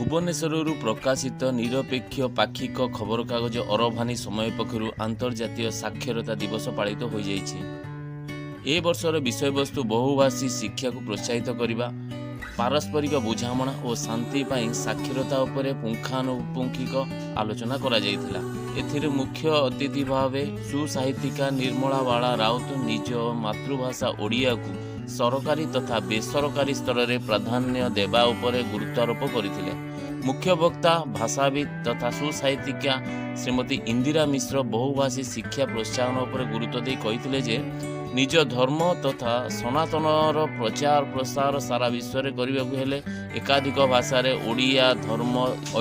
ଭୁବନେଶ୍ୱରରୁ ପ୍ରକାଶିତ ନିରପେକ୍ଷ ପାକ୍ଷିକ ଖବରକାଗଜ ଅରଭାନୀ ସମୟ ପକ୍ଷରୁ ଆନ୍ତର୍ଜାତୀୟ ସାକ୍ଷରତା ଦିବସ ପାଳିତ ହୋଇଯାଇଛି। ଏ ବର୍ଷର ବିଷୟବସ୍ତୁ ବହୁଭାଷୀ ଶିକ୍ଷାକୁ ପ୍ରୋତ୍ସାହିତ କରିବା, ପାରସ୍ପରିକ ବୁଝାମଣା ଓ ଶାନ୍ତି ପାଇଁ ସାକ୍ଷରତା ଉପରେ ପୁଙ୍ଖାନୁପୁଙ୍ଖିକ ଆଲୋଚନା କରାଯାଇଥିଲା। ଏଥିରେ ମୁଖ୍ୟ ଅତିଥି ଭାବେ ସୁସାହିତ୍ୟିକା ନିର୍ମଳା ବାଳା ରାଉତ ନିଜ ମାତୃଭାଷା ଓଡ଼ିଆକୁ ସରକାରୀ ତଥା ବେସରକାରୀ ସ୍ତରରେ ପ୍ରାଧାନ୍ୟ ଦେବା ଉପରେ ଗୁରୁତ୍ୱାରୋପ କରିଥିଲେ। ମୁଖ୍ୟ ବକ୍ତା ଭାଷାବିତ୍ ତଥା ସୁସାହିତ୍ୟିକା ଶ୍ରୀମତୀ ଇନ୍ଦିରା ମିଶ୍ର ବହୁଭାଷୀ ଶିକ୍ଷା ପ୍ରୋତ୍ସାହନ ଉପରେ ଗୁରୁତ୍ୱ ଦେଇ କହିଥିଲେ ଯେ ନିଜ ଧର୍ମ ତଥା ସନାତନର ପ୍ରଚାର ପ୍ରସାର ସାରା ବିଶ୍ୱରେ କରିବାକୁ ହେଲେ ଏକାଧିକ ଭାଷାରେ ଓଡ଼ିଆ ଧର୍ମ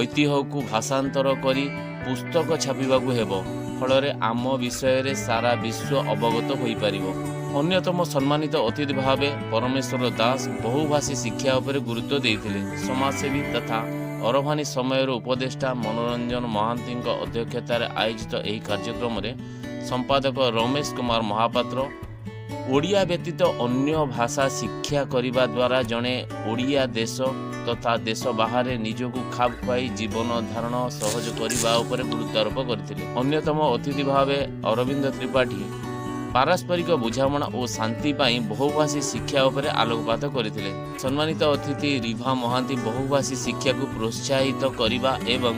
ଐତିହ୍ୟକୁ ଭାଷାନ୍ତର କରି ପୁସ୍ତକ ଛାପିବାକୁ ହେବ। ଫଳରେ ଆମ ବିଷୟରେ ସାରା ବିଶ୍ୱ ଅବଗତ ହୋଇପାରିବ। ଅନ୍ୟତମ ସମ୍ମାନିତ ଅତିଥି ଭାବେ ପରମେଶ୍ୱର ଦାସ ବହୁଭାଷୀ ଶିକ୍ଷା ଉପରେ ଗୁରୁତ୍ୱ ଦେଇଥିଲେ। ସମାଜସେବୀ ତଥା ଅରଭାନୀ ସମୟର ଉପଦେଷ୍ଟା ମନୋରଞ୍ଜନ ମହାନ୍ତିଙ୍କ ଅଧ୍ୟକ୍ଷତାରେ ଆୟୋଜିତ ଏହି କାର୍ଯ୍ୟକ୍ରମରେ ସମ୍ପାଦକ ରମେଶ କୁମାର ମହାପାତ୍ର ଓଡ଼ିଆ ବ୍ୟତୀତ ଅନ୍ୟ ଭାଷା ଶିକ୍ଷା କରିବା ଦ୍ୱାରା ଜଣେ ଓଡ଼ିଆ ଦେଶ ତଥା ଦେଶ ବାହାରେ ନିଜକୁ ଖାପ ଖୁଆଇ ଜୀବନ ଧାରଣ ସହଜ କରିବା ଉପରେ ଗୁରୁତ୍ୱାରୋପ କରିଥିଲେ। ଅନ୍ୟତମ ଅତିଥି ଭାବେ ଅରବିନ୍ଦ ତ୍ରିପାଠୀ ପାରସ୍ପରିକ ବୁଝାମଣା ଓ ଶାନ୍ତି ପାଇଁ ବହୁଭାଷୀ ଶିକ୍ଷା ଉପରେ ଆଲୋକପାତ କରିଥିଲେ। ସମ୍ମାନିତ ଅତିଥି ରିଭା ମହାନ୍ତି ବହୁଭାଷୀ ଶିକ୍ଷାକୁ ପ୍ରୋତ୍ସାହିତ କରିବା ଏବଂ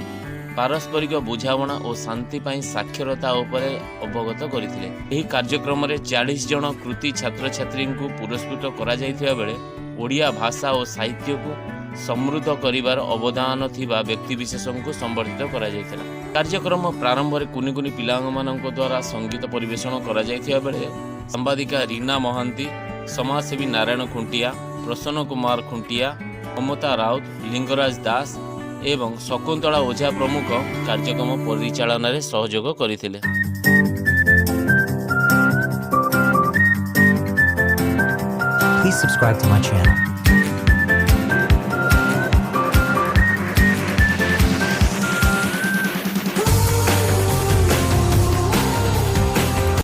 ପାରସ୍ପରିକ ବୁଝାମଣା ଓ ଶାନ୍ତି ପାଇଁ ସାକ୍ଷରତା ଉପରେ ଅବଗତ କରିଥିଲେ। ଏହି କାର୍ଯ୍ୟକ୍ରମରେ 40 ଜଣ କୃତି ଛାତ୍ରଛାତ୍ରୀଙ୍କୁ ପୁରସ୍କୃତ କରାଯାଇଥିବା ବେଳେ ଓଡ଼ିଆ ଭାଷା ଓ ସାହିତ୍ୟକୁ ସମୃଦ୍ଧ କରିବାର ଅବଦାନ ଥିବା ବ୍ୟକ୍ତିବିଶେଷଙ୍କୁ ସମ୍ବର୍ଦ୍ଧିତ କରାଯାଇଥିଲା। କାର୍ଯ୍ୟକ୍ରମ ପ୍ରାରମ୍ଭରେ କୁନି କୁନି ପିଲାମାନଙ୍କ ଦ୍ୱାରା ସଙ୍ଗୀତ ପରିବେଷଣ କରାଯାଇଥିବା ବେଳେ ସାମ୍ବାଦିକା ରୀନା ମହାନ୍ତି, ସମାଜସେବୀ ନାରାୟଣ ଖୁଣ୍ଟିଆ, ପ୍ରସନ୍ନ କୁମାର ଖୁଣ୍ଟିଆ, ମମତା ରାଉତ, ଲିଙ୍ଗରାଜ ଦାସ ଏବଂ ଶକୁନ୍ତଳା ଓଝା ପ୍ରମୁଖ କାର୍ଯ୍ୟକ୍ରମ ପରିଚାଳନାରେ ସହଯୋଗ କରିଥିଲେ। Please subscribe to my channel.